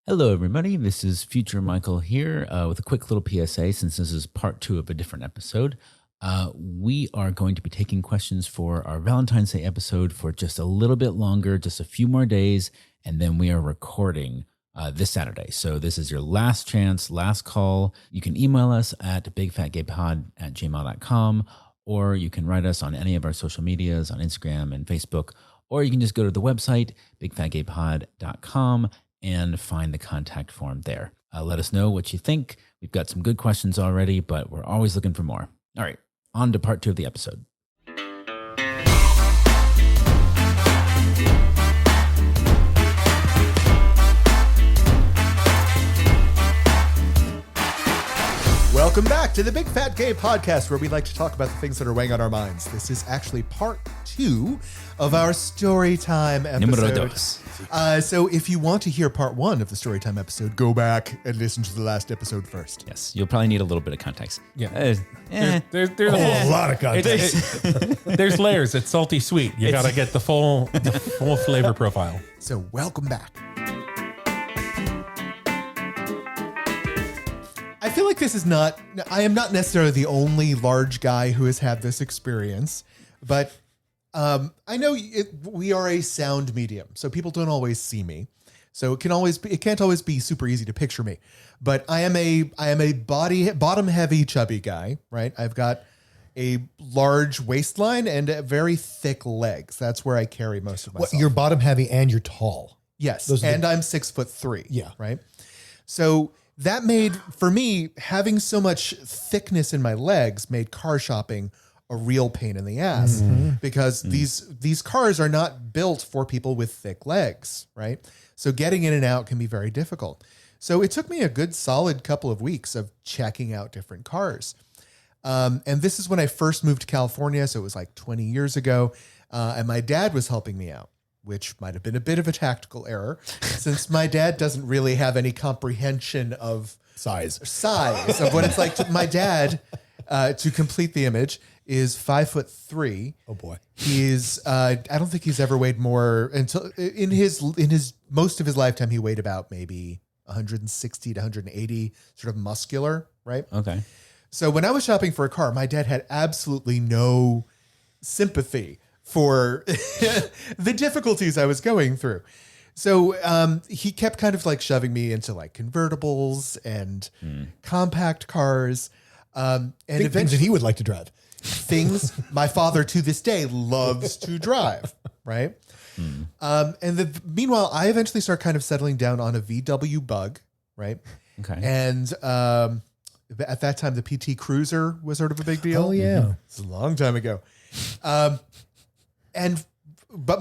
Hello, everybody. This is Future Michael here with a quick little PSA since this is part 2 of a different episode. We are going to be taking questions for our Valentine's Day episode for just a little bit longer, just a few more days, and then we are recording this Saturday. So this is your last chance, last call. You can email us at bigfatgaypod@gmail.com, or you can write us on any of our social medias on Instagram and Facebook, or you can just go to the website, bigfatgaypod.com, and find the contact form there. Let us know what you think. We've got some good questions already, but we're always looking for more. All right, on to part 2 of the episode. Welcome back to the Big Fat Gay Podcast, where we like to talk about the things that are weighing on our minds. This is actually part 2 of our Storytime episode. Número dos. So if you want to hear part 1 of the Storytime episode, go back and listen to the last episode first. Yes, you'll probably need a little bit of context. Yeah. There's a whole lot of context. There's layers. It's salty sweet. You got to get the full flavor profile. So welcome back. I feel like I am not necessarily the only large guy who has had this experience, but I know we are a sound medium, so people don't always see me. So it can't always be super easy to picture me, but I am a bottom heavy chubby guy, right? I've got a large waistline and very thick legs. That's where I carry most of myself. You're bottom heavy and you're tall. Yes. And I'm 6'3". Yeah. Right. So that made, for me, having so much thickness in my legs made car shopping a real pain in the ass, because these cars are not built for people with thick legs, right? So getting in and out can be very difficult. So it took me a good solid couple of weeks of checking out different cars. And this is when I first moved to California, so it was like 20 years ago, and my dad was helping me out, which might have been a bit of a tactical error, since my dad doesn't really have any comprehension of Size of what it's like. My dad, to complete the image, is 5'3". Oh boy. He's I don't think he's ever weighed more until in his most of his lifetime. He weighed about maybe 160 to 180, sort of muscular, right? Okay. So when I was shopping for a car, my dad had absolutely no sympathy for the difficulties I was going through. So he kept kind of like shoving me into like convertibles and compact cars. And things that he would like to drive. Things my father to this day loves to drive, right? Meanwhile, I eventually start kind of settling down on a VW Bug, right? Okay. And at that time, the PT Cruiser was sort of a big deal. Oh, yeah. It's a long time ago. But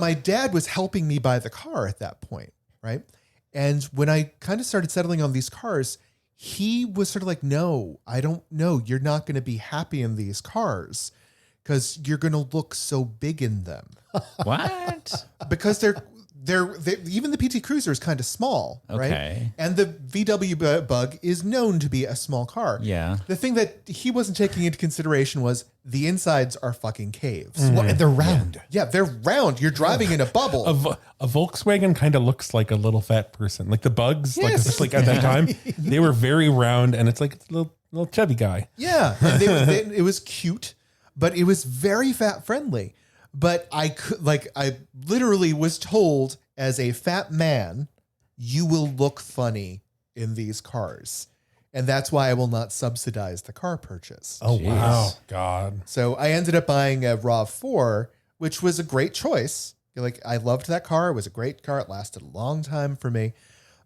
my dad was helping me buy the car at that point, right? And when I kind of started settling on these cars, he was sort of like, no, I don't know. You're not going to be happy in these cars because you're going to look so big in them. What? Because they're even the PT Cruiser is kind of small, right? Okay. And the VW Bug is known to be a small car. Yeah. The thing that he wasn't taking into consideration was the insides are fucking caves. Well, and they're round. Yeah, they're round. You're driving in a bubble. A Volkswagen kind of looks like a little fat person. Like the Bugs, like Yes. especially at that time, they were very round, and it's like a little chubby guy. Yeah, and it was cute, but it was very fat friendly. But I literally was told as a fat man, you will look funny in these cars. And that's why I will not subsidize the car purchase. Oh, wow. Oh God. So I ended up buying a RAV4, which was a great choice. Like, I loved that car. It was a great car. It lasted a long time for me.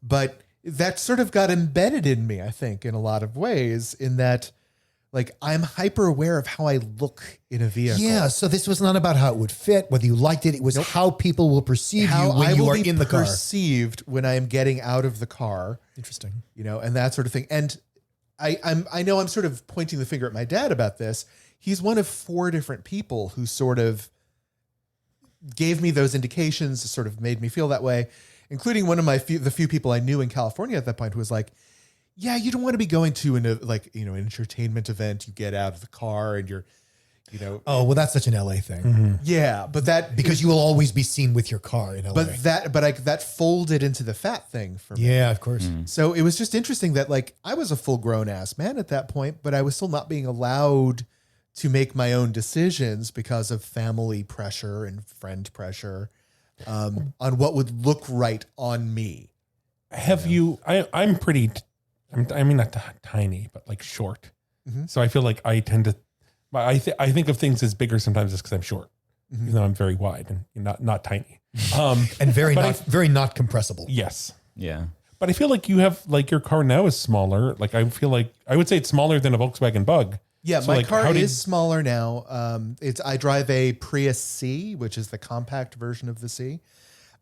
But that sort of got embedded in me, I think, in a lot of ways, in that, like, I'm hyper aware of how I look in a vehicle. Yeah, so this was not about how it would fit, whether you liked it. It was how people will perceive you when you are in the car. Perceived when I am getting out of the car. Interesting. And that sort of thing. And I know I'm sort of pointing the finger at my dad about this. He's one of 4 different people who sort of gave me those indications, sort of made me feel that way, including one of the few people I knew in California at that point who was like, yeah, you don't want to be going to an entertainment event. You get out of the car and you're you know. Oh, well, that's such an LA thing. Yeah, but that Because you will always be seen with your car in LA. that folded into the fat thing for me. Yeah, of course. So it was just interesting that like I was a full grown ass man at that point, but I was still not being allowed to make my own decisions because of family pressure and friend pressure on what would look right on me. Have you? I'm pretty. I mean, not tiny, but like short. So I feel like I tend to. I think of things as bigger sometimes just because I'm short, even though I'm very wide and not tiny. And very not compressible. Yes. Yeah. But I feel like you have like your car now is smaller. Like I feel like I would say it's smaller than a Volkswagen Bug. Yeah, So, my like, car how did- is smaller now. I drive a Prius C, which is the compact version of the C.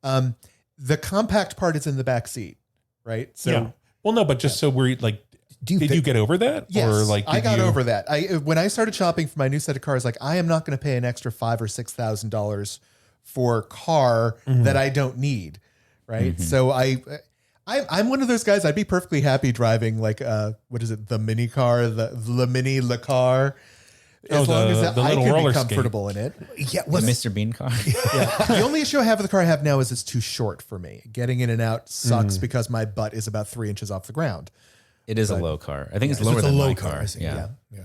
The compact part is in the back seat, right? So yeah. Well, no, but just so we're like, did you get over that? yes, Or like, I got you- over that. When I started shopping for my new set of cars, like I am not going to pay an extra $5,000 or $6,000 for a car that I don't need, right? So I'm one of those guys. I'd be perfectly happy driving like what is it, the mini car, the car, as long as the I little can roller be skate. comfortable in it. Yeah, The Mr. Bean car. The only issue I have with the car I have now is it's too short for me. Getting in and out sucks because my butt is about 3 inches off the ground. It is a low car. I think it's lower it's a than low my car, car. I see. Yeah. Yeah.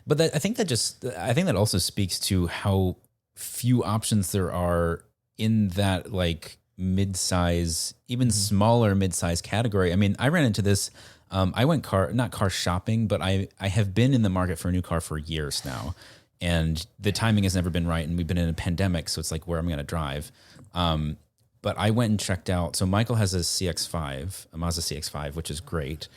But I think that also speaks to how few options there are in that like mid-size, even smaller mid-size category. I mean, I ran into this. I went not car shopping, but I have been in the market for a new car for years now, and the timing has never been right. And we've been in a pandemic, so it's like where I'm going to drive. But I went and checked out. So Michael has a CX-5, a Mazda CX-5, which is great.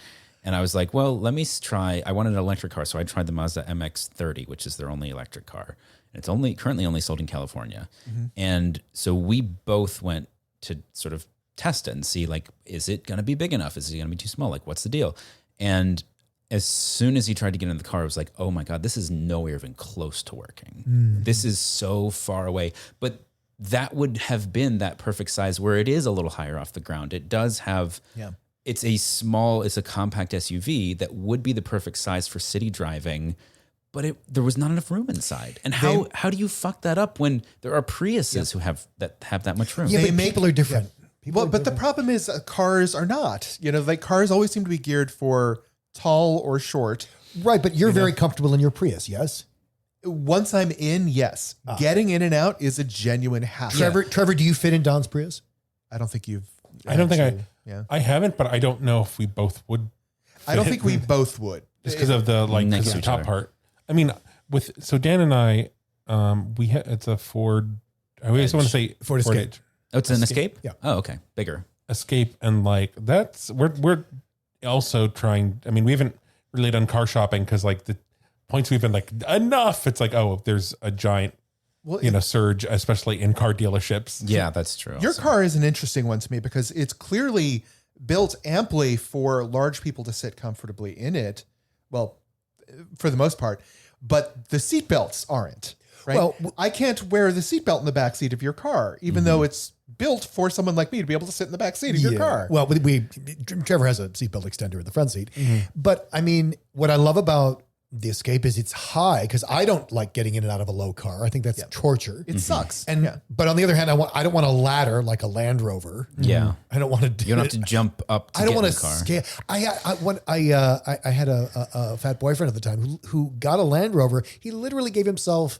And I was like, well, let me try. I wanted an electric car, so I tried the Mazda MX-30, which is their only electric car. And it's currently only sold in California. And so we both went to sort of test it and see, like, is it going to be big enough? Is it going to be too small? Like, what's the deal? And as soon as he tried to get in the car, I was like, oh my God, this is nowhere even close to working. This is so far away. But that would have been that perfect size where it is a little higher off the ground. It does have... Yeah. It's a compact SUV that would be the perfect size for city driving, but there was not enough room inside. And how do you fuck that up when there are Priuses who have that much room? Yeah, They but make- people are different. But the problem is cars are not. You know, like cars always seem to be geared for tall or short. Right, but you're very comfortable in your Prius, yes? Once I'm in, yes. Getting in and out is a genuine hassle. Trevor, do you fit in Don's Prius? I don't think you've. I don't think actually- Yeah. I haven't, but I don't know if we both would. I don't think we both would. Just because of the Next 'cause of to the each top other. part. I mean, so Dan and I, it's a Ford. I always want to say Ford Escape. Edge. Oh, it's an Escape? Yeah. Oh, okay. Bigger. Escape, and like that's we're also trying. I mean, we haven't really done car shopping because like the points we've been like enough. It's like, oh, there's a giant Well, surge, especially in car dealerships. Yeah, that's true. Your also. car is an interesting one to me because it's clearly built amply for large people to sit comfortably in it. Well, for the most part, but the seat belts aren't. Right? Well, I can't wear the seatbelt in the back seat of your car, even though it's built for someone like me to be able to sit in the back seat of your car. Well, Trevor has a seatbelt extender in the front seat. But I mean, what I love about the Escape is it's high because I don't like getting in and out of a low car. I think that's torture. It sucks. And but on the other hand, I don't want a ladder like a Land Rover. Yeah. I don't want to do You don't it. have to jump up to I don't get in want the to car. scale. I had a fat boyfriend at the time who got a Land Rover. He literally gave himself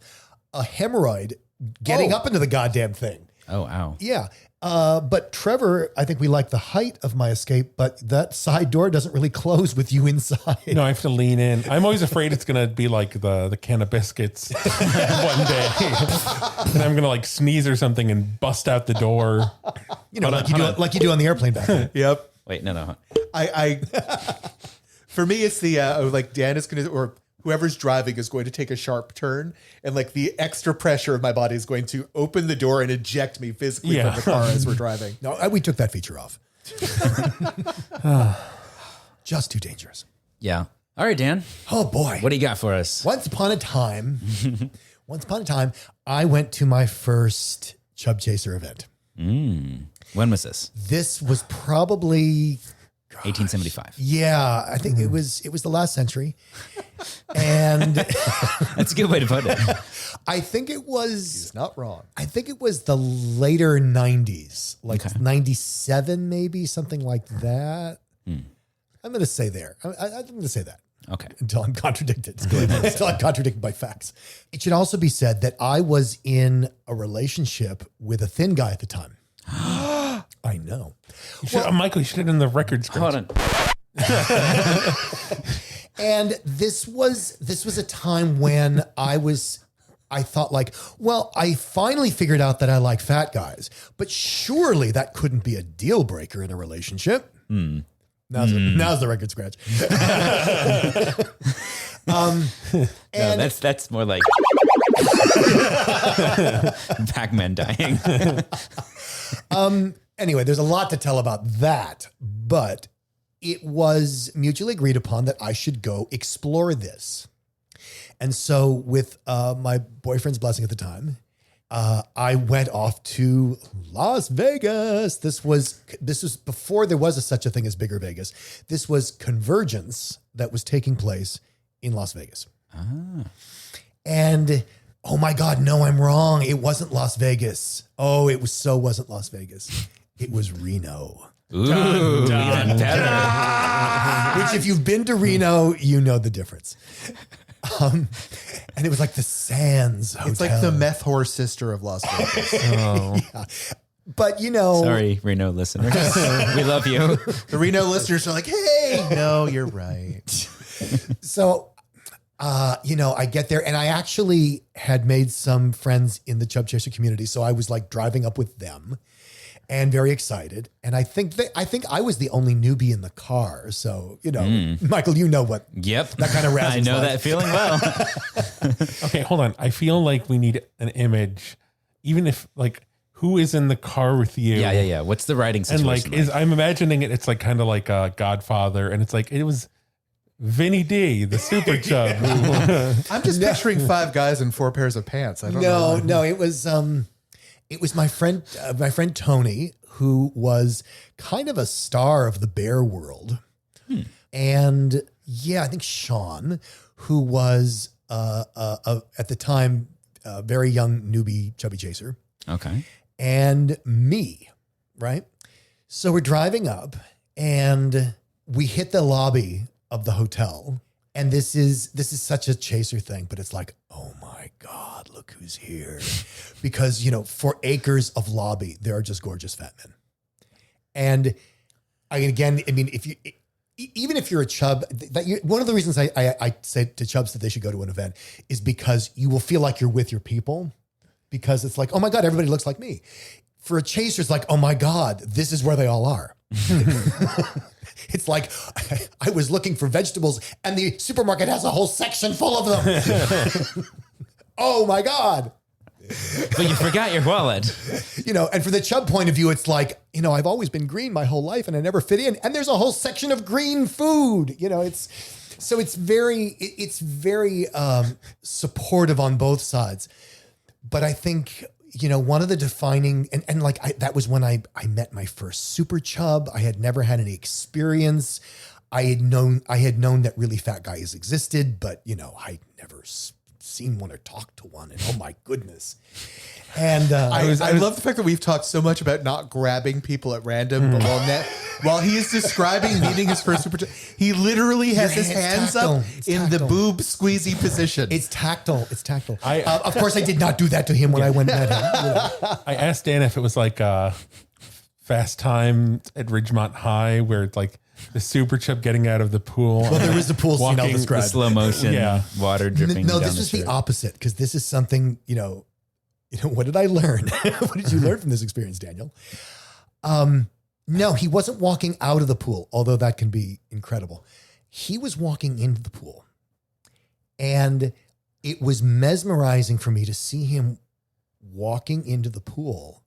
a hemorrhoid getting up into the goddamn thing. Oh, ow. Yeah. But Trevor, I think we like the height of my Escape, but that side door doesn't really close with you inside. No, I have to lean in. I'm always afraid it's gonna be like the can of biscuits one day, and I'm gonna like sneeze or something and bust out the door. You know, like you do on the airplane back then. Yep. Wait, no. I for me, it's the like Dan is going to, or whoever's driving is going to take a sharp turn, and like the extra pressure of my body is going to open the door and eject me physically from the car as we're driving. No, we took that feature off. Just too dangerous. Yeah. All right, Dan. Oh boy. What do you got for us? Once upon a time, I went to my first Chub Chaser event. When was this? This was probably 1875. I think it was the last century. And That's a good way to put it. I think it was He's not wrong. I think it was the later 90s, like 97, maybe something like that. I'm going to say there. I'm going to say that Okay. until I'm contradicted. Until I'm contradicted by facts. It should also be said that I was in a relationship with a thin guy at the time. I know. Michael, you should have done the record scratch. Hold on. And this was a time when I thought like, well, I finally figured out that I like fat guys, but surely that couldn't be a deal breaker in a relationship. Now's the record scratch. No, that's more like Pac-Man dying. Anyway, there's a lot to tell about that, but it was mutually agreed upon that I should go explore this. And so with my boyfriend's blessing at the time, I went off to Las Vegas. This was before there was such a thing as Bigger Vegas. This was Convergence that was taking place in Las Vegas. And oh my God, no, I'm wrong. It wasn't Las Vegas. Oh, it wasn't Las Vegas. It was Reno. Ooh, even better. Which if you've been to Reno, you know the difference. And it was like the Sands Hotel. It's like the meth whore sister of Las Vegas. Yeah. But you know, Sorry, Reno listeners. We love you. The Reno listeners are like, hey, no, you're right. so I get there and I actually had made some friends in the Chub Chaser community. So I was like driving up with them and very excited. And I think I was the only newbie in the car. So, Michael, you know what that kind of razzle. I know that feeling well. Okay, hold on. I feel like we need an image, even if like who is in the car with you? Yeah. What's the riding And situation? like, I'm imagining it. It's like kind of like a Godfather, and it's like it was Vinny D, the super chub. I'm just picturing 5 guys in 4 pairs of pants. I don't know. No, it was my friend Tony, who was kind of a star of the bear world. And yeah, I think Sean, who was at the time a very young newbie chubby chaser. Okay. And me, right? So we're driving up and we hit the lobby of the hotel. And this is such a chaser thing, but it's like, oh my God, look who's here. Because, for acres of lobby, there are just gorgeous fat men. And even if you're a chub, one of the reasons I say to chubs that they should go to an event is because you will feel like you're with your people, because it's like, oh my God, everybody looks like me. For a chaser, it's like, oh my God, this is where they all are. It's like I was looking for vegetables and the supermarket has a whole section full of them. Oh my God. But you forgot your wallet. And for the chub point of view, it's like, I've always been green my whole life and I never fit in. And there's a whole section of green food. It's very supportive on both sides. But I think, one of the defining, that was when I met my first super chub. I had never had any experience. I had known that really fat guys existed, but I'd never seen one or talked to one. And oh my goodness. And I love the fact that we've talked so much about not grabbing people at random, but while he is describing meeting his first super, he literally has his hands up in the boob squeezy position. It's tactile. Of course, I did not do that to him when I went and met him. I asked Dan if it was like Fast Time at Ridgemont High, where it's like the super chub getting out of the pool. Well, there was the pool scene I'll The describe. slow motion, water dripping. No, down this was the the opposite, because this is something, what did I learn? What did you learn from this experience, Daniel? No, he wasn't walking out of the pool, although that can be incredible. He was walking into the pool. And it was mesmerizing for me to see him walking into the pool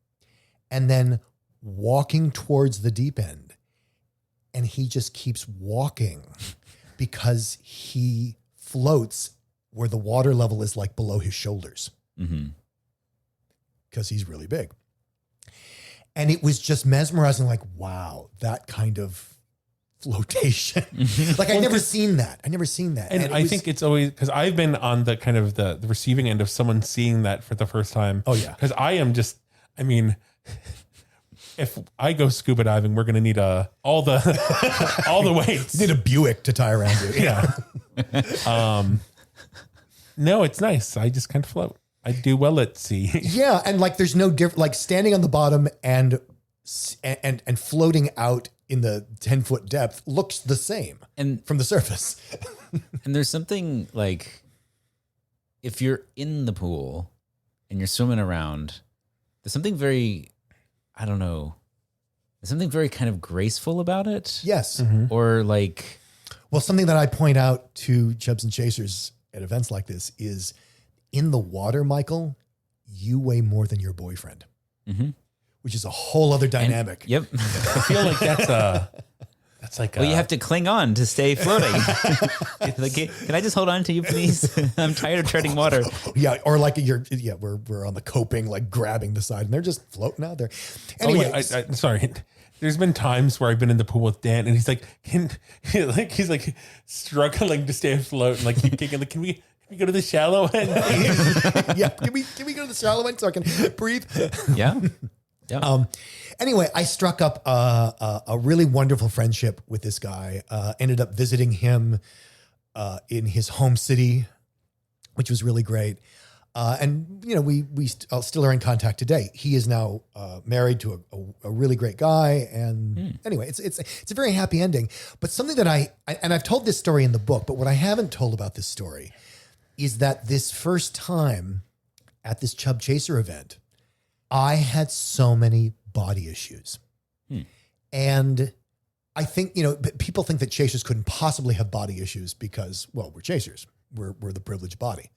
and then walking towards the deep end. And he just keeps walking because he floats where the water level is like below his shoulders. Because he's really big. And it was just mesmerizing, like, wow, that kind of flotation. Like I'd never seen that. And I think it's always because I've been on the kind of the receiving end of someone seeing that for the first time. Oh yeah. Because I am just, I mean, if I go scuba diving, we're going to need all the weights. You need a Buick to tie around you. Yeah. No, it's nice. I just kind of float. I do well at sea. Yeah. And like, there's no different, like standing on the bottom and floating out in the 10-foot depth looks the same And from the surface. And there's something like, if you're in the pool and you're swimming around, there's something very, I don't know, there's something very kind of graceful about it. Yes. Or like, Well, something that I point out to chubs and chasers at events like this is in the water, Michael, you weigh more than your boyfriend, which is a whole other dynamic. yep. I feel like that's like Well, you have to cling on to stay floating. Like, can I just hold on to you, please? I'm tired of treading water. Yeah. Or like we're on the coping, like grabbing the side and they're just floating out there. Anyway, sorry. There's been times where I've been in the pool with Dan and he's like, he's like struggling to stay afloat and like keep kicking. Like, can we go to the shallow end? yeah. Can we go to the shallow end so I can breathe? Yeah. Yeah. Anyway, I struck up a really wonderful friendship with this guy. Ended up visiting him in his home city, which was really great. And you know, we still are in contact today. He is now married to a really great guy. And anyway, it's a very happy ending. But something that I've told this story in the book, but what I haven't told about this story is that this first time at this Chub Chaser event, I had so many body issues. And I think, you know, people think that chasers couldn't possibly have body issues because, well, we're chasers. We're the privileged body.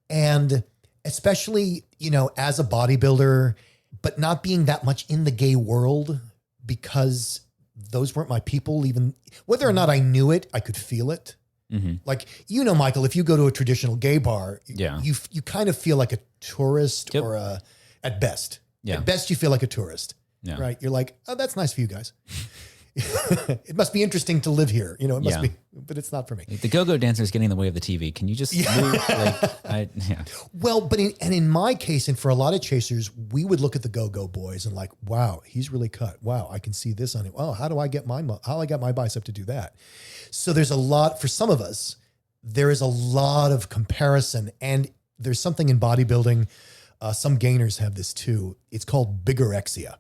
And especially, you know, as a bodybuilder, but not being that much in the gay world because those weren't my people, even whether or not I knew it, I could feel it. Like, you know, Michael, if you go to a traditional gay bar, you kind of feel like a tourist or at best. Yeah. At best, you feel like a tourist, right? You're like, oh, that's nice for you guys. It must be interesting to live here. You know, it must be, but it's not for me. The go-go dancer is getting in the way of the TV. Can you just move? Well, but in my case, and for a lot of chasers, we would look at the go-go boys and like, wow, he's really cut. Wow, I can see this on him. Oh, how I got my bicep to do that? So there's a lot, for some of us, there is a lot of comparison, and there's something in bodybuilding. Some gainers have this too. It's called bigorexia.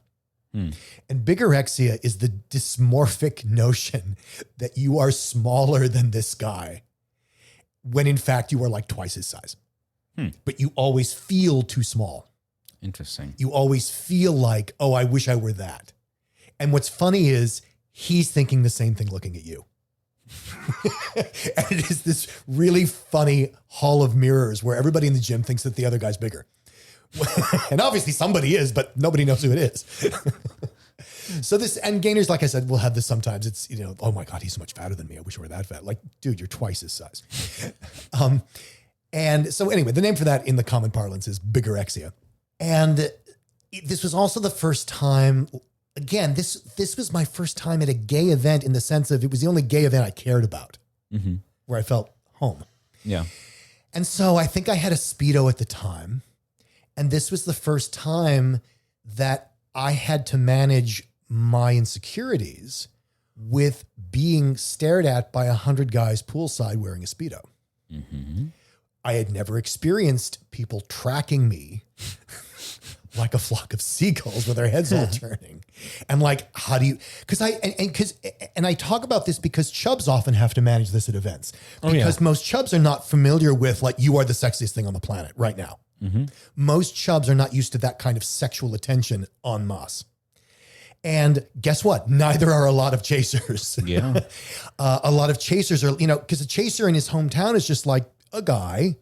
And bigorexia is the dysmorphic notion that you are smaller than this guy when in fact you are like twice his size. But you always feel too small. Interesting. You always feel like, oh, I wish I were that. And what's funny is he's thinking the same thing looking at you. And it is this really funny hall of mirrors where everybody in the gym thinks that the other guy's bigger. And obviously somebody is, but nobody knows who it is. So this, and gainers, like I said, will have this sometimes. It's, you know, oh my God, he's so much fatter than me. I wish I were that fat. Like, dude, you're twice his size. And so anyway, the name for that in the common parlance is bigorexia. And this was also the first time, again, this was my first time at a gay event in the sense of it was the only gay event I cared about, where I felt home. Yeah. And so I think I had a Speedo at the time. And this was the first time that I had to manage my insecurities with being stared at by 100 guys poolside wearing a Speedo. I had never experienced people tracking me like a flock of seagulls with their heads all turning. And like, how do you, and I talk about this because chubs often have to manage this at events because most chubs are not familiar with like, you are the sexiest thing on the planet right now. Most chubs are not used to that kind of sexual attention en masse. And guess what? Neither are a lot of chasers. Yeah. A lot of chasers are, you know, because a chaser in his hometown is just like a guy.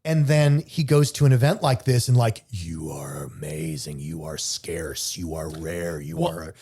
And then he goes to an event like this and like, you are amazing. You are scarce. You are rare. You are.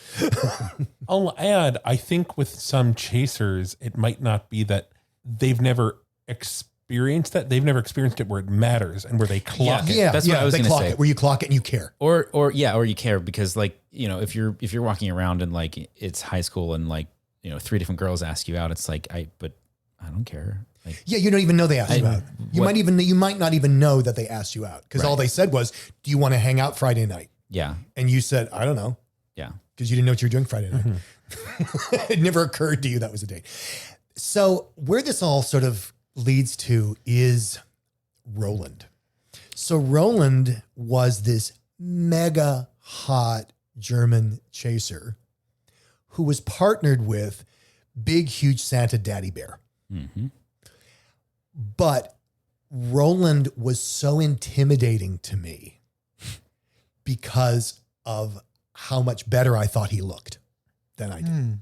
I'll add, I think with some chasers, it might not be that they've never experienced that. They've never experienced it where it matters and where they clock it. Yeah, that's what I was going to say. Where you clock it and you care. Or you care because like, you know, if you're walking around and like it's high school and like 3 different girls ask you out, it's like, but I don't care. Like, Yeah, you don't even know they asked you out. You might not even know that they asked you out because all they said was, "Do you want to hang out Friday night?" yeah. And you said, "I don't know," Yeah. because you didn't know what you were doing Friday night. It never occurred to you that was a date. So where this all sort of leads to is Roland. So Roland was this mega hot German chaser who was partnered with big, huge Santa Daddy Bear. Mm-hmm. But Roland was so intimidating to me because of how much better I thought he looked than I did.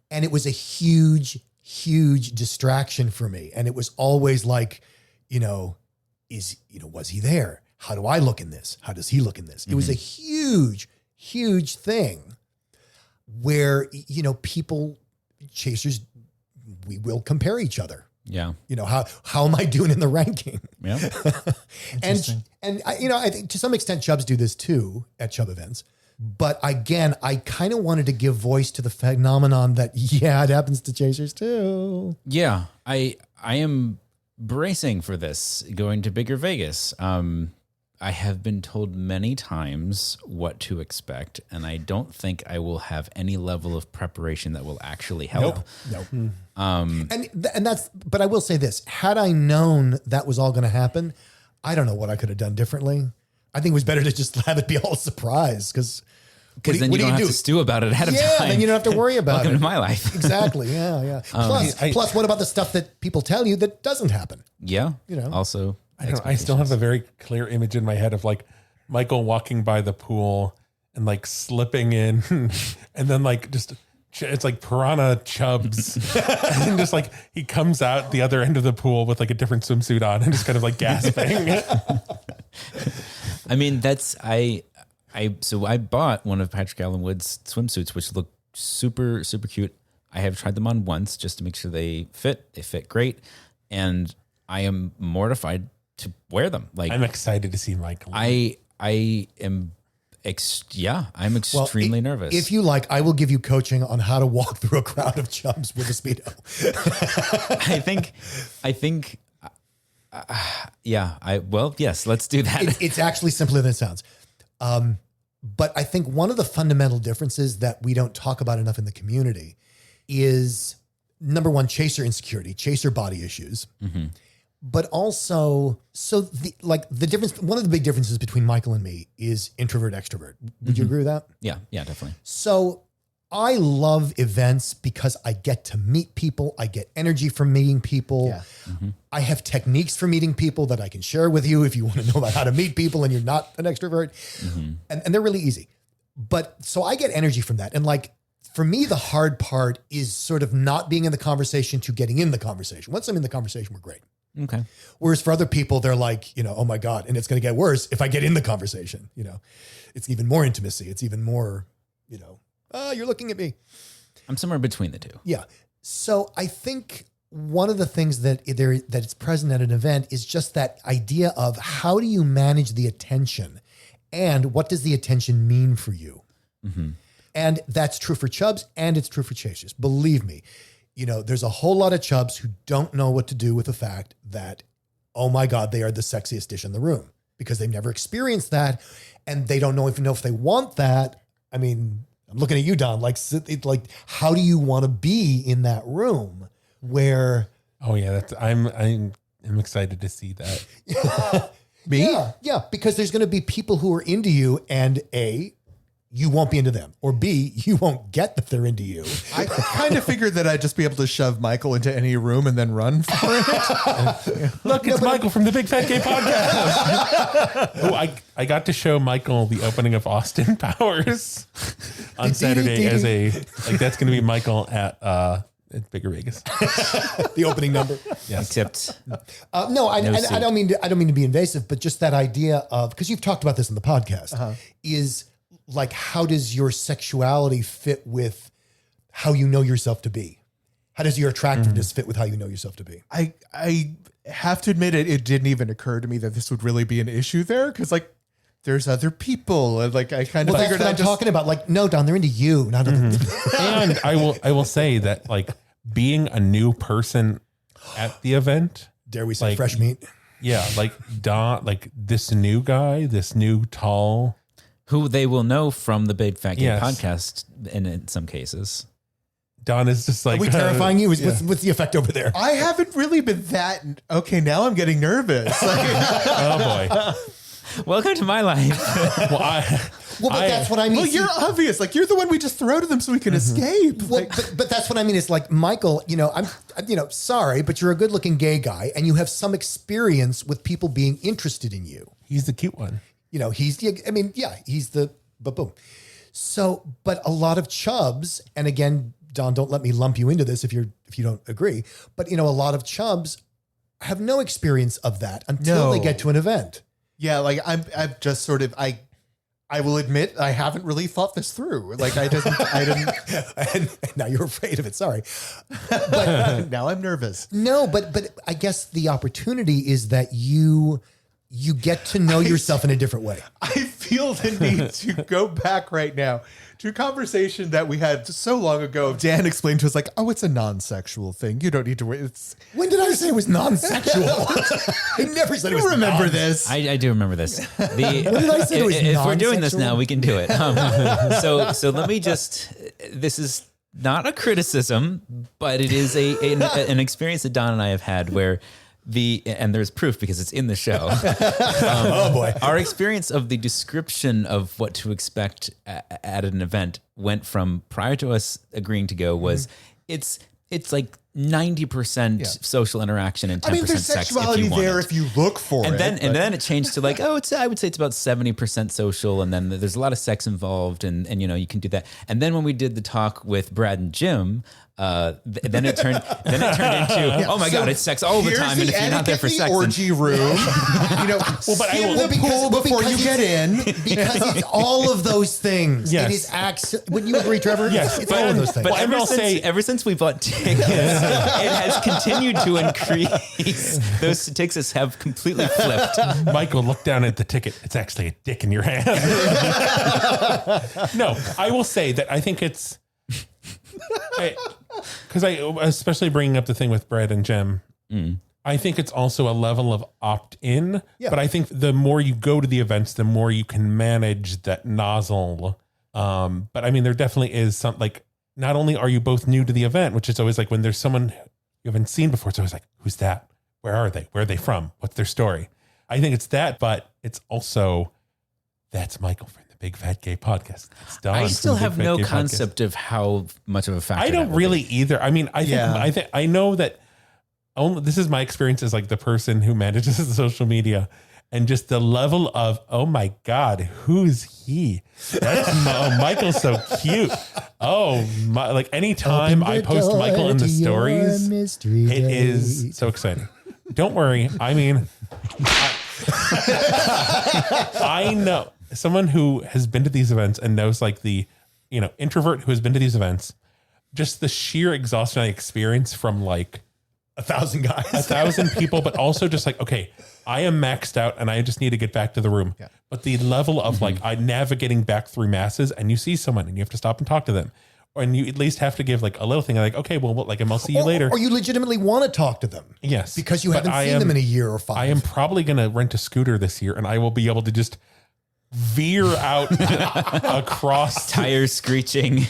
And it was a huge, huge distraction for me. And it was always like, was he there? How do I look in this? How does he look in this? It was a huge, huge thing where, people, chasers, we will compare each other. Yeah. How am I doing in the ranking? Yeah. and I think to some extent Chubs do this too at Chub events. But again, I kind of wanted to give voice to the phenomenon that, it happens to chasers too. Yeah. I am bracing for this, going to Bigger Vegas. I have been told many times what to expect, and I don't think I will have any level of preparation that will actually help. Nope. And that's, but I will say this, had I known that was all going to happen, I don't know what I could have done differently. I think it was better to just have it be all a surprise because then you don't have to stew about it ahead of time. Yeah, then you don't have to worry about Welcome it. to my life. Exactly. Yeah. Plus, what about the stuff that people tell you that doesn't happen? Yeah. Also, I still have a very clear image in my head of like Michael walking by the pool and like slipping in and then like just it's like piranha chubs and just like he comes out the other end of the pool with like a different swimsuit on and just kind of like gasping. I mean, so I bought one of Patrick Allen Wood's swimsuits, which look super, super cute. I have tried them on once just to make sure they fit. They fit great. And I am mortified to wear them. Like, I'm excited to see Michael. I am, I'm extremely nervous. If you like, I will give you coaching on how to walk through a crowd of chubs with a Speedo. Yes, let's do that. It's actually simpler than it sounds. But I think one of the fundamental differences that we don't talk about enough in the community is, number one, chaser insecurity, chaser body issues. Mm-hmm. But also, the difference, one of the big differences between Michael and me is introvert, extrovert. Would you agree with that? Yeah, definitely. So I love events because I get to meet people. I get energy from meeting people. Yeah. Mm-hmm. I have techniques for meeting people that I can share with you if you want to know about how to meet people and you're not an extrovert. Mm-hmm. And they're really easy. But so I get energy from that. And like, for me, the hard part is sort of not being in the conversation to getting in the conversation. Once I'm in the conversation, we're great. Okay. Whereas for other people, they're like, oh my God, and it's going to get worse if I get in the conversation. It's even more intimacy. It's even more, you're looking at me. I'm somewhere between the two. Yeah. So I think one of the things that it's present at an event is just that idea of how do you manage the attention and what does the attention mean for you? Mm-hmm. And that's true for chubs and it's true for chasers. Believe me, there's a whole lot of chubs who don't know what to do with the fact that, oh my God, they are the sexiest dish in the room because they've never experienced that. And they don't know if they want that. I mean, I'm looking at you, Don, like how do you want to be in that room where? Oh yeah. I'm excited to see that. Me? Yeah. Because there's going to be people who are into you and you won't be into them, or B, you won't get that they're into you. I kind of figured that I'd just be able to shove Michael into any room and then run for it. Look, it's Michael from the Big Fat Gay Podcast. I got to show Michael the opening of Austin Powers on Saturday that's going to be Michael at Bigger Vegas. The opening number. Yes. Except I don't mean to be invasive, but just that idea of, because you've talked about this in the podcast, is like, how does your sexuality fit with how you know yourself to be? How does your attractiveness fit with how you know yourself to be? I have to admit it didn't even occur to me that this would really be an issue there. Cause like there's other people. And like I kind of Well, that's figured what I I'm just talking about. Like, no, Don, they're into you, not other people. And I will say that like being a new person at the event, Dare we say Like- fresh meat? yeah, like Don, like this new guy, this new tall. Who they will know from the Big Fat Gay Yes. podcast in some cases. Don is just like Are we terrifying you? What's the effect over there? I haven't really been that. Okay, now I'm getting nervous. Like, oh boy. Welcome to my life. Well, Well, but that's what I mean. well, See, you're obvious. Like you're the one we just throw to them so we can escape. well, Like, but that's what I mean. It's like, Michael, I'm sorry, but you're a good looking gay guy and you have some experience with people being interested in you. he's the cute one. He's the boom. So, but a lot of chubs, and again, Don, don't let me lump you into this if you don't agree, but a lot of chubs have no experience of that until they No. get to an event. yeah, like I've just sort of I will admit I haven't really thought this through. Like I didn't. And now you're afraid of it. Sorry. Now I'm nervous. No, but I guess the opportunity is that you get to know yourself in a different way. I feel the need to go back right now to a conversation that we had so long ago. Dan explained to us like, oh, it's a non-sexual thing. You don't need to wait. It's When did I say it was non-sexual? I never said it was. you remember non- this. I do remember this. When did I say it was If we're doing this non-sexual? now, we can do it. So let me just. This is not a criticism, but it is an experience that Don and I have had where and there's proof because it's in the show. Oh boy. Our experience of the description of what to expect at an event went from prior to us agreeing to go was it's like 90% social interaction and 10% I mean, there's sex sexuality if you want there it. if you look for And it. then it changed to like, I would say it's about 70% social, and then there's a lot of sex involved, and you can do that. And then when we did the talk with Brad and Jim, then it turned into oh my god, it's sex all the Here's time, and if you're not there for etiquette, sex, the then- orgy room. but I skim will- the pool before you because get in. Because it's all of those things. Yes. It is acts. Wouldn't you agree, Trevor? Yes, It's but- all of those things. But Well, ever since we bought tickets, it has continued to increase. Those statistics have completely flipped. Michael, look down at the ticket. It's actually a dick in your hand. No, I will say that I think it's because especially bringing up the thing with Brad and Jim, I think it's also a level of opt-in. Yeah. But I think the more you go to the events, the more you can manage that nozzle. But I mean, there definitely is some like. Not only are you both new to the event, which is always like when there's someone you haven't seen before, it's always like, who's that? Where are they? Where are they from? What's their story? I think it's that, but it's also that's Michael from the Big Fat Gay Podcast. That's Don I from still the Big have Fat no Gay concept of how much of a factor. Podcast. I don't that will really be. either. I mean, I think I know that only this is my experience as like the person who manages the social media. And just the level of, oh my God, who's he? That's Michael's so cute. Oh, my, like anytime I post Michael in the stories, it is so exciting. Don't worry. I mean, I know someone who has been to these events and knows like the, introvert who has been to these events, just the sheer exhaustion I experience from like 1,000 guys. 1,000 people, but also just like, okay, I am maxed out and I just need to get back to the room. Yeah. But the level of like I navigating back through masses and you see someone and you have to stop and talk to them. And you at least have to give like a little thing like, okay, well, like I'll see you later. Or you legitimately want to talk to them. Yes. Because you But haven't seen them in a year or 5. I am probably going to rent a scooter this year and I will be able to just veer out across Tires screeching.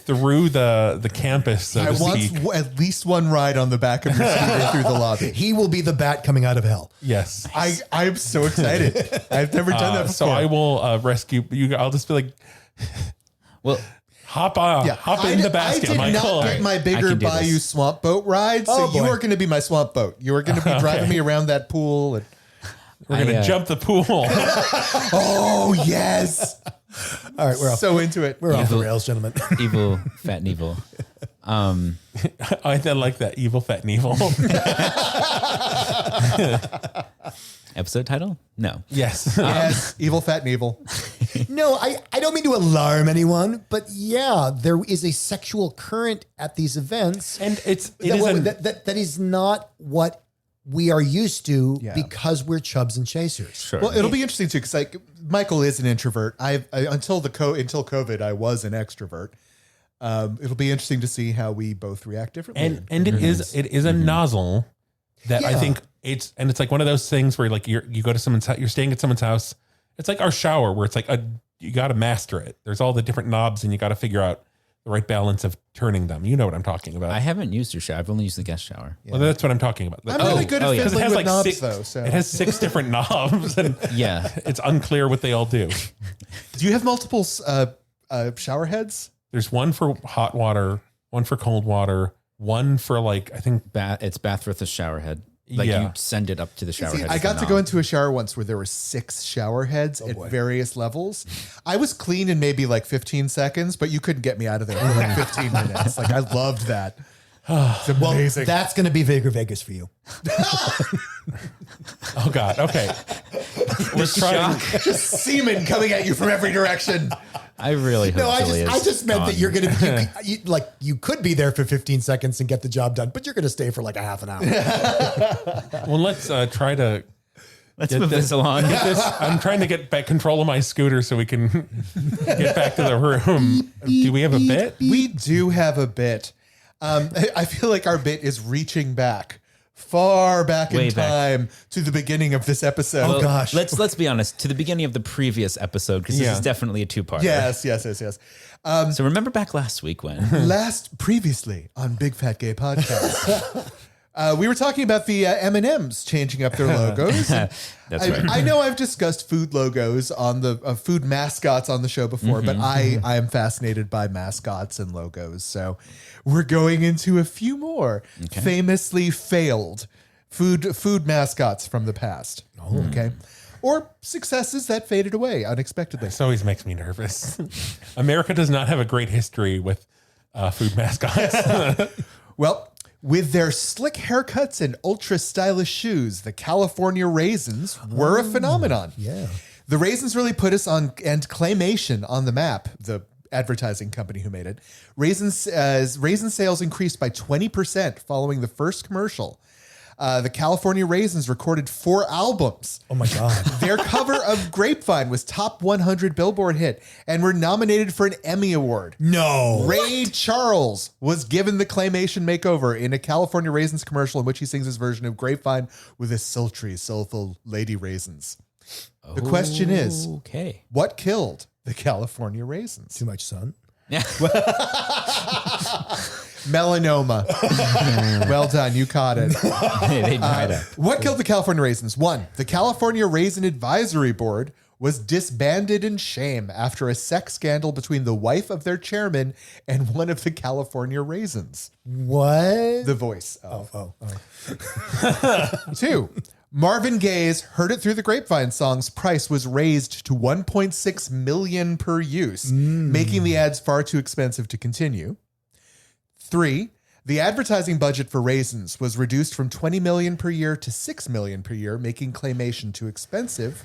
through the campus, so I to want speak. at least one ride on the back of your scooter through the lobby. He will be the bat coming out of hell. Yes. I'm so excited. I've never done that before. So I will rescue you. I'll just be like, Well, hop in the basket, I did Michael. not get my I bigger can do Bayou this. swamp boat ride, so Oh, you boy. are going to be my swamp boat. You are going to be driving me around that pool. And, We're going to jump the pool. oh yes, All right, we're off. so into it. We're off the Evil- rails, gentlemen. evil, fat and evil. I like that. Evil, fat, and evil. Episode title? No. Yes. Yes, evil, fat, and evil. No, I don't mean to alarm anyone, but yeah, there is a sexual current at these events. And it that, is that is not what we are used to Yeah. because we're chubs and chasers. Sure. Well, it'll be interesting too, because like Michael is an introvert. Until COVID, I was an extrovert. It'll be interesting to see how we both react differently. And it is a nozzle that I Yeah. think it's like one of those things where like you go to someone's house, you're staying at someone's house. It's like our shower where it's like you got to master it. There's all the different knobs and you got to figure out the right balance of turning them. You know what I'm talking about. I haven't used your shower. I've only used the guest shower. Well, that's what I'm talking about. I'm really good at yeah. fiddling It has with like knobs, six, though. So it has 6 different knobs and Yeah. it's unclear what they all do. do you have multiple shower heads? There's one for hot water, one for cold water, one for like, I think, It's bath with a shower head. Like Yeah. you send it up to the shower See, head. I with got the to go knob. into a shower once where there were 6 shower heads at boy. various levels. I was clean in maybe like 15 seconds, but you couldn't get me out of there for like 15 minutes. Like I loved that. It's amazing. That's going to be Vigor Vegas for you. oh God, okay. We're trying. just semen coming at you from every direction. I really hope No, Julie I is just meant that gone. you're going to be you could be there for 15 seconds and get the job done, but you're going to stay for like a half an hour. Well, let's try to Let's get move this along. get this. I'm trying to get back control of my scooter so we can get back to the room. Do we have a bit? We do have a bit. I feel like our bit is reaching back, far back Way in back. time to the beginning of this episode. Oh, gosh. Let's be honest. To the beginning of the previous episode, because this Yeah. is definitely a 2-parter. Yes. So remember back last week when Previously on Big Fat Gay Podcast, we were talking about the M&Ms changing up their logos. That's right. I know I've discussed food logos on the food mascots on the show before, but I am fascinated by mascots and logos. So we're going into a few more famously failed food mascots from the past. Okay. Or successes that faded away unexpectedly. This always makes me nervous. America does not have a great history with food mascots. Well, with their slick haircuts and ultra stylish shoes, the California Raisins were a phenomenon. Yeah. The Raisins really put us on, and Claymation on the map, the advertising company who made it. Raisin sales increased by 20% following the first commercial. The California Raisins recorded 4 albums. Oh my God. Their cover of Grapevine was top 100 Billboard hit and were nominated for an Emmy Award. No. Ray Charles was given the Claymation makeover in a California Raisins commercial in which he sings his version of Grapevine with his sultry, soulful Lady Raisins. The question is, okay. what killed the California Raisins? Too much sun. Yeah. Melanoma. Well done. You caught it. They dried up. What killed the California Raisins? 1, the California Raisin Advisory Board was disbanded in shame after a sex scandal between the wife of their chairman and one of the California Raisins. What? The voice of. Oh. 2, Marvin Gaye's Heard It Through the Grapevine song's price was raised to $1.6 million per use, making the ads far too expensive to continue. 3, the advertising budget for Raisins was reduced from $20 million per year to $6 million per year, making Claymation too expensive.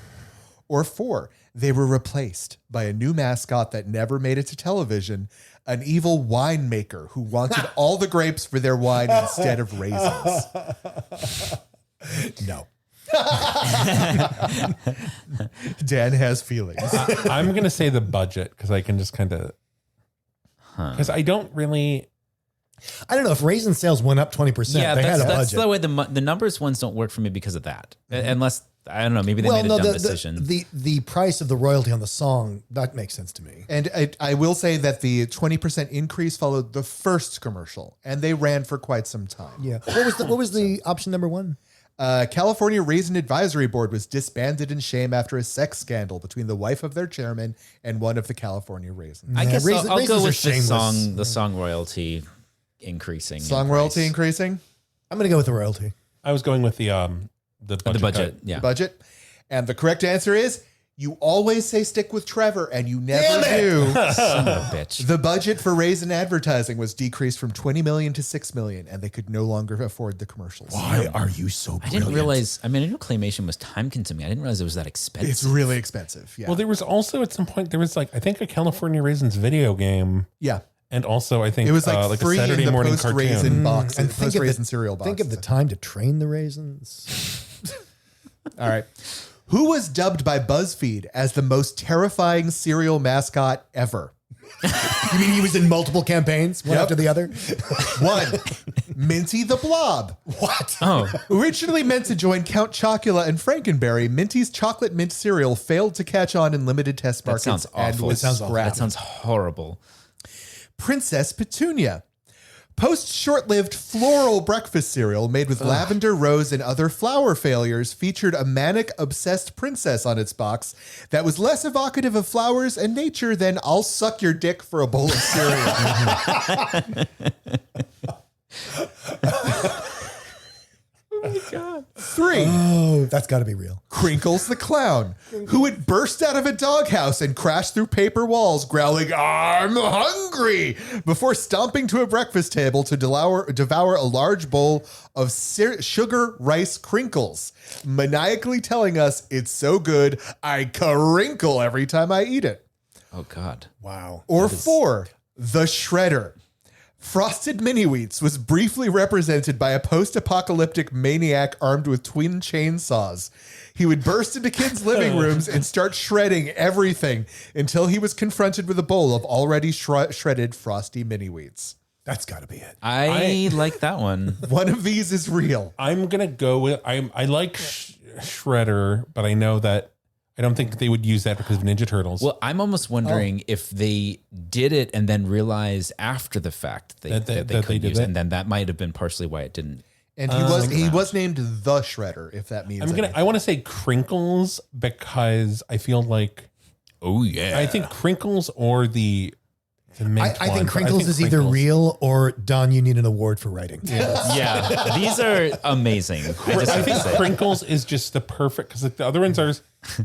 Or 4, they were replaced by a new mascot that never made it to television, an evil winemaker who wanted all the grapes for their wine instead of raisins. No. Dan has feelings. I'm going to say the budget because I can just kind of, because I don't really, I don't know if raisin sales went up 20%. Yeah, they had a that's budget. the way the numbers ones don't work for me because of that. Unless I don't know, maybe they made a dumb decision. The price of the royalty on the song, that makes sense to me. And I will say that the 20% increase followed the first commercial, and they ran for quite some time. Yeah. What was the option number 1? California Raisin Advisory Board was disbanded in shame after a sex scandal between the wife of their chairman and one of the California Raisins. I guess I'll raisins go are with shameless. the song royalty increasing. Song in royalty price. increasing? I'm going to go with the royalty. I was going with the budget. The budget, yeah. Budget. And the correct answer is you always say stick with Trevor, and you never do. Son of a bitch. The budget for Raisin advertising was decreased from $20 million to $6 million, and they could no longer afford the commercials. Why are you so I didn't realize. I mean, I knew claymation was time consuming. I didn't realize it was that expensive. It's really expensive. Yeah. Well, there was also at some point, there was like, I think a California Raisins video game. Yeah. And also, I think It was like a free Saturday in the morning post-raisin cartoon. box, And post-raisin cereal box. Think of the time to train the raisins. All right. Who was dubbed by BuzzFeed as the most terrifying cereal mascot ever? You mean he was in multiple campaigns, one Yep. after the other? 1. Minty the Blob. What? Oh, Originally meant to join Count Chocula and Frankenberry, Minty's chocolate mint cereal failed to catch on in limited test that markets sounds and awful. was scrapped. That sounds horrible. Princess Petunia. Post-short-lived floral breakfast cereal made with lavender, rose, and other flower failures featured a manic, obsessed princess on its box that was less evocative of flowers and nature than "I'll suck your dick for a bowl of cereal." 3. Oh, that's got to be real. Crinkles the Clown, who would burst out of a doghouse and crash through paper walls, growling, "I'm hungry," before stomping to a breakfast table to devour a large bowl of sugar rice crinkles, maniacally telling us it's so good, I crinkle every time I eat it. Oh God. Wow. Or 4, the Shredder. Frosted Mini Wheats was briefly represented by a post-apocalyptic maniac armed with twin chainsaws. He would burst into kids' living rooms and start shredding everything until he was confronted with a bowl of already shredded Frosty Mini Wheats. That's got to be it. I like that one. One of these is real. I'm gonna go with I like Shredder, but I know that I don't think they would use that because of Ninja Turtles. Well, I'm almost wondering if they did it and then realized after the fact that they couldn't use it, and then that might have been partially why it didn't. And he was named the Shredder, if that means anything. I want to say Crinkles because I feel like Oh yeah. I think Crinkles or the mint I one, think but Crinkles is either Crinkles. real or Don, you need an award for writing. Yeah, these are amazing. I think Crinkles is just the perfect because the other ones are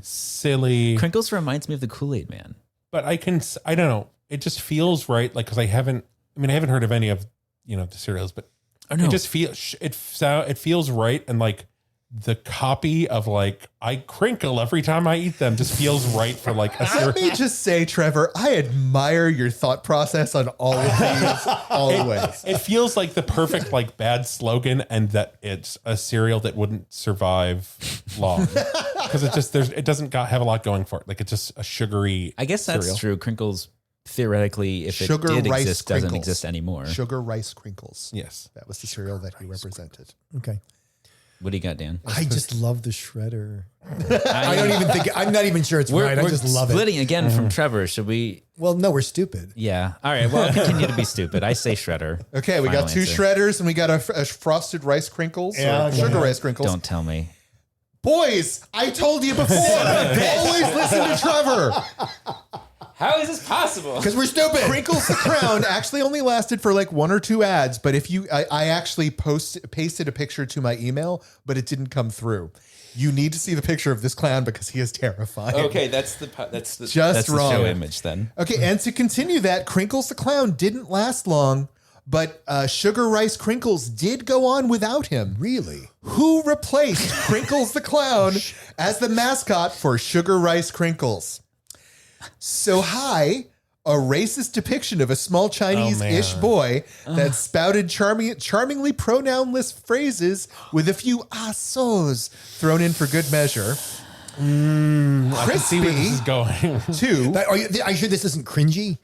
silly. Crinkles reminds me of the Kool-Aid Man. But I don't know. It just feels right. Like, cause I haven't heard of any of, the cereals, but it just feels, it feels right. And like the copy of like, I crinkle every time I eat them just feels right for like a cereal. Let me just say, Trevor, I admire your thought process on all of these, always. It feels like the perfect like bad slogan, and that it's a cereal that wouldn't survive long because it doesn't have a lot going for it. Like it's just a sugary. I guess that's cereal. true. Crinkles, theoretically, if Sugar it did rice exist, doesn't crinkles. exist anymore. Sugar Rice Crinkles. Yes. That was the cereal that he represented. Okay. What do you got, Dan? I just love the Shredder. I don't even think, I'm not even sure it's right. I just love it. Splitting again from Trevor. Should we? Well, no, we're stupid. Yeah. All right. Well, I'll continue to be stupid. I say Shredder. Okay, we got Final two answer. Shredders and we got a frosted rice crinkles or sugar rice crinkles. Don't tell me. Boys, I told you before. Always listen to Trevor. How is this possible? Because we're stupid. Crinkles the Crown actually only lasted for like 1 or 2 ads, but if I actually pasted a picture to my email, but it didn't come through. You need to see the picture of this clown because he is terrifying. Okay, that's the Just wrong. show image then. Okay, and to continue that, Crinkles the Clown didn't last long, but Sugar Rice Crinkles did go on without him. Really? Who replaced Crinkles the Clown as the mascot for Sugar Rice Crinkles? So a racist depiction of a small Chinese-ish boy that spouted charmingly pronounless phrases with a few "sos" thrown in for good measure. I can see where this is Crispy, going. Are you sure this isn't cringy?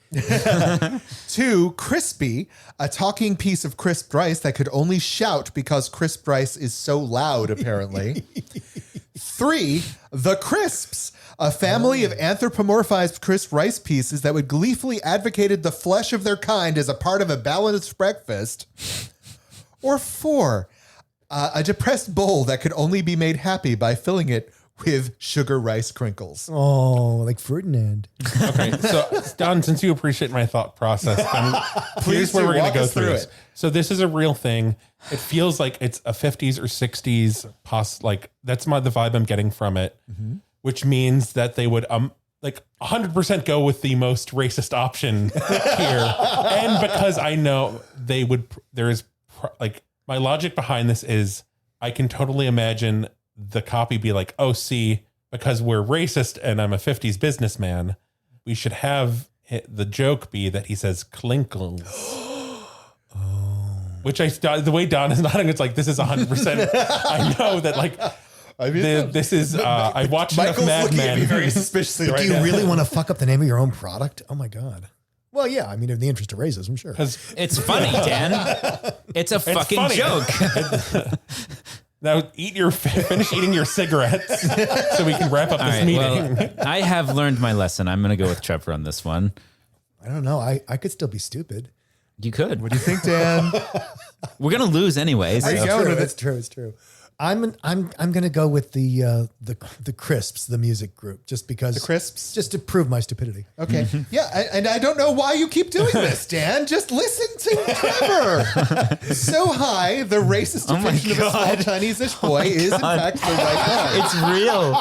2, Crispy, a talking piece of crisped rice that could only shout because crisped rice is so loud, apparently. 3, the Crisps, a family of anthropomorphized crisp rice pieces that would gleefully advocated the flesh of their kind as a part of a balanced breakfast. Or 4, a depressed bowl that could only be made happy by filling it with sugar rice crinkles. Oh, like Ferdinand. Okay, so Don, since you appreciate my thought process, here's where do. we're going Walk to go us through through this. it. So this is a real thing. It feels like it's a 50s or 60s like that's the vibe I'm getting from it, which means that they would like 100% go with the most racist option here. And because I know they would, like my logic behind this is I can totally imagine the copy be like, oh, see, because we're racist and I'm a 50s businessman, we should have the joke be that he says clinkles. Which the way Don is nodding, it's like, this is 100%. I know that, like, this is, I watched enough Michael's Mad looking at me Men. very suspiciously Do right you now. really want to fuck up the name of your own product? Oh my God. Well, yeah. I mean, in the interest of racism, sure. It's funny, Dan. It's a fucking funny. joke. Now finish eating your cigarettes so we can wrap up this meeting. Well, I have learned my lesson. I'm going to go with Trevor on this one. I don't know. I could still be stupid. You could. What do you think, Dan? We're going to lose anyways. Are you going with it? It's true. It's true. I'm going to go with the Crisps, the music group, just because The Crisps? just to prove my stupidity. Okay. Yeah, and I don't know why you keep doing this, Dan. Just listen to Trevor. So high, the racist Oh my depiction of a small God. Chinese-ish boy is in fact the right one. It's real.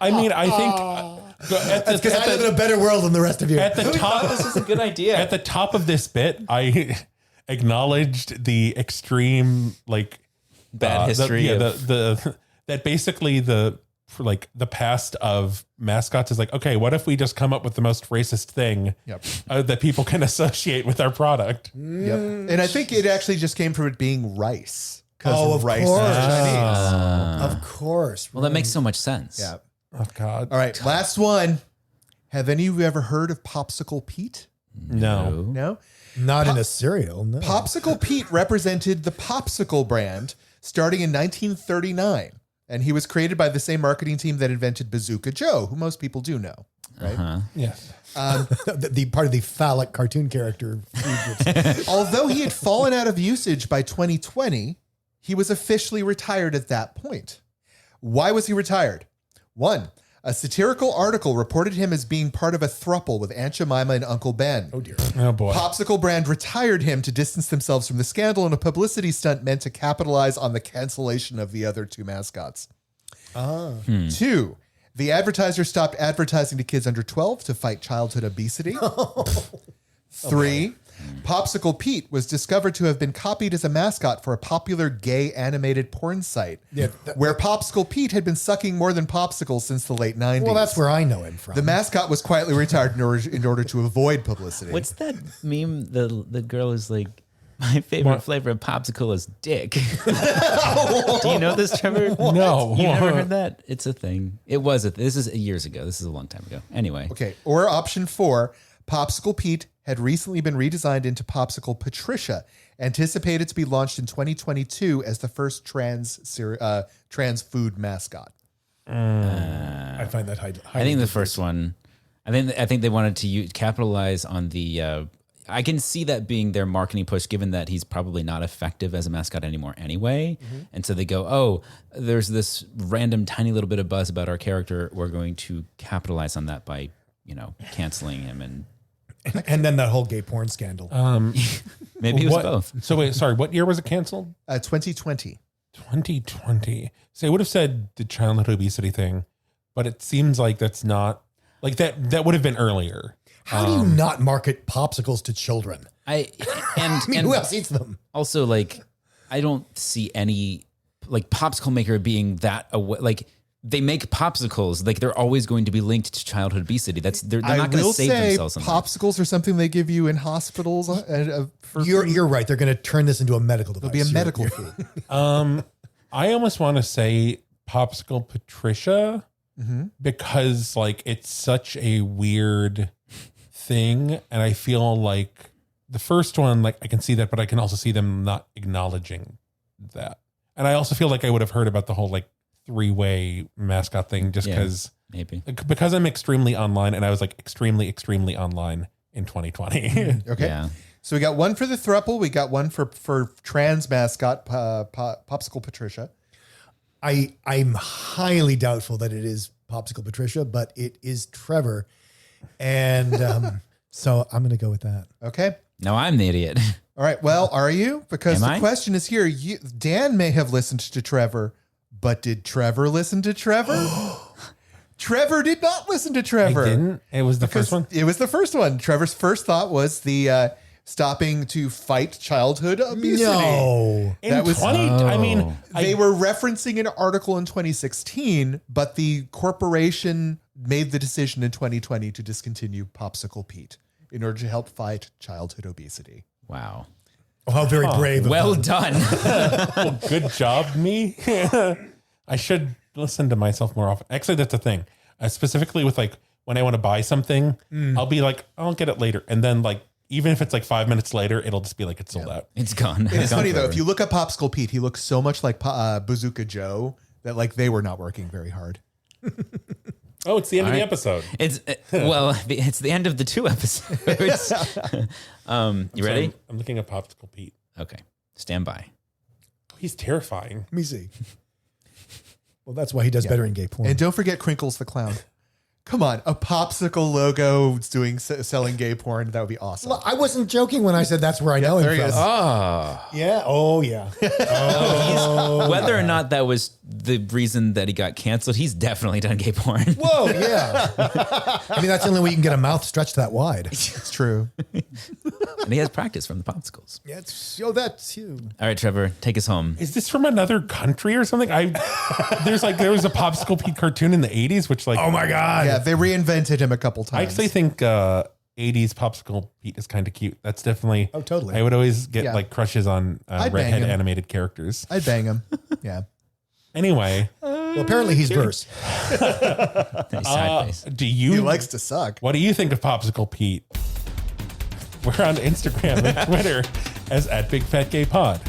I mean, I think That's because I live in a better world than the rest of you. at the top, This is a good idea. at the top of this bit, I acknowledged the extreme, like, Bad history of- that basically the past of mascots is like, okay, what if we just come up with the most racist thing that people can associate with our product? Yep. And I think it actually just came from it being rice. Oh, of rice course. is Chinese. Of course. Well, that makes so much sense. Yeah. Oh God, All right, last one. Have any of you ever heard of Popsicle Pete? no. No? Not in a cereal. No. Popsicle Pete represented the Popsicle brand starting in 1939. And he was created by the same marketing team that invented Bazooka Joe, who most people do know. Right? Yes. the part of the phallic cartoon character. Although he had fallen out of usage by 2020, he was officially retired at that point. Why was he retired? One, a satirical article reported him as being part of a throuple with Aunt Jemima and Uncle Ben. Oh dear. Oh boy. Popsicle brand retired him to distance themselves from the scandal in a publicity stunt meant to capitalize on the cancellation of the other two mascots. Two, the advertiser stopped advertising to kids under 12 to fight childhood obesity. Three, Popsicle Pete was discovered to have been copied as a mascot for a popular gay animated porn site, where Popsicle Pete had been sucking more than popsicles since the late 90s. Well, that's where I know him from. The mascot was quietly retired in order to avoid publicity. What's that meme? The girl is like, my favorite flavor of popsicle is dick. Do you know this, Trevor? No. You never heard that? It's a thing. It was. This is years ago. This is a long time ago. Anyway. Okay. Or option four, Popsicle Pete had recently been redesigned into Popsicle Patricia, anticipated to be launched in 2022 as the first trans food mascot. I find that highly I think the first one. I think they wanted to capitalize on the. I can see that being their marketing push, given that he's probably not effective as a mascot anymore anyway. And so they go, oh, there's this random tiny little bit of buzz about our character. We're going to capitalize on that by, canceling him. and then that whole gay porn scandal. Maybe it was both. So wait, sorry, what year was it canceled? 2020. 2020. So I would have said the childhood obesity thing, but it seems like that's not like that would have been earlier. How do you not market popsicles to children? I mean, and who else eats them? also, like, I don't see any like popsicle maker being that away. Like, they make popsicles, like they're always going to be linked to childhood obesity. They're not going to save themselves. On popsicles are something they give you in hospitals. You're right. They're going to turn this into a medical device. It'll be a medical food. I almost want to say Popsicle Patricia because like it's such a weird thing, and I feel like the first one, like I can see that, but I can also see them not acknowledging that. And I also feel like I would have heard about the whole like three-way mascot thing just because I'm extremely online, and I was like extremely online in 2020. Okay. Yeah. So we got one for the throuple. We got one for trans mascot, Popsicle Patricia. I'm highly doubtful that it is Popsicle Patricia, but it is Trevor. And so I'm going to go with that. Okay. No, I'm the idiot. All right. Well, are you? Because Am the I? question is here. Dan may have listened to Trevor, but did Trevor listen to Trevor? Trevor did not listen to Trevor. I didn't. It was the first one. It was the first one. Trevor's first thought was the stopping to fight childhood obesity. No. In 20, I mean, They were referencing an article in 2016, but the corporation made the decision in 2020 to discontinue Popsicle Pete in order to help fight childhood obesity. Wow. Oh, how very brave. of Well them. done. Well, good job, me. I should listen to myself more often. Actually, that's the thing. Specifically with like when I want to buy something, I'll be like, I'll get it later. And then like, even if it's like 5 minutes later, it'll just be like, it's sold out. It's gone. It's funny though, if you look at Popsicle Pete, he looks so much like Bazooka Joe that like they were not working very hard. Oh, it's the end of the right. episode. It's it's the end of the 2 episodes. You ready? So I'm looking at Popsicle Pete. Okay. Stand by. He's terrifying. Let me see. Well, that's why he does better in gay porn. And don't forget Crinkles the Clown. Come on, a popsicle logo selling gay porn. That would be awesome. Well, I wasn't joking when I said that's where I know there him he from. is. Oh. Yeah. Oh, yeah. Whether or not that was the reason that he got canceled, he's definitely done gay porn. Whoa, yeah. I mean, that's the only way you can get a mouth stretched that wide. It's true. And he has practice from the popsicles. Yeah, that's you. All right, Trevor, take us home. Is this from another country or something? There was a Popsicle Pete cartoon in the 80s, which like, Oh my God. Yeah, they reinvented him a couple times. I actually think 80s Popsicle Pete is kind of cute. That's definitely. Oh, totally. I would always get Yeah. like crushes on I'd bang redhead him. animated characters. I'd bang him. Yeah. Anyway, Well, apparently he's verse. Nice side face. do He you likes to suck. What do you think of Popsicle Pete? We're on Instagram and Twitter as @BigFatGayPod.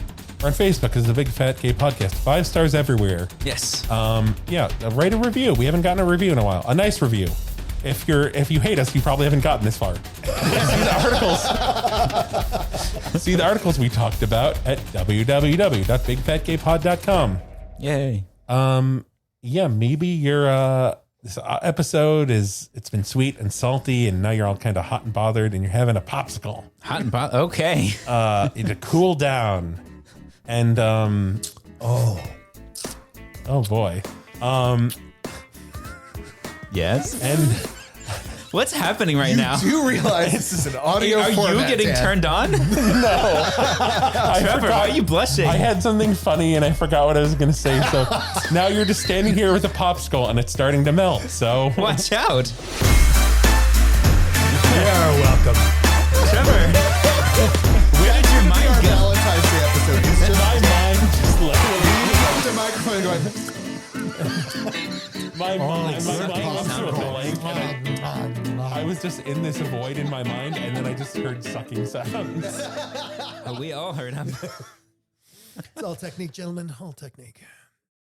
We're on Facebook as the Big Fat Gay Podcast. 5 stars everywhere. Yes. Write a review. We haven't gotten a review in a while. A nice review. If you hate us, you probably haven't gotten this far. See the articles we talked about at www.bigfatgaypod.com. Yay. Maybe your this episode it's been sweet and salty, and now you're all kind of hot and bothered, and you're having a popsicle Hot and okay. to cool down. And oh boy. Yes. And What's happening right now? Do you realize this is an audio Are format, you getting Dan? turned on? Trevor, why are you blushing? I had something funny and I forgot what I was going to say. So now you're just standing here with a popsicle and it's starting to melt. So Watch out. You're welcome. Trevor, where did your Our mind go? Valentine's Day episode. He's just my mind just literally, up to the microphone going, my mind was blank. I was just in this void in my mind, and then I just heard sucking sounds. We all heard him. It's all technique, gentlemen. All technique.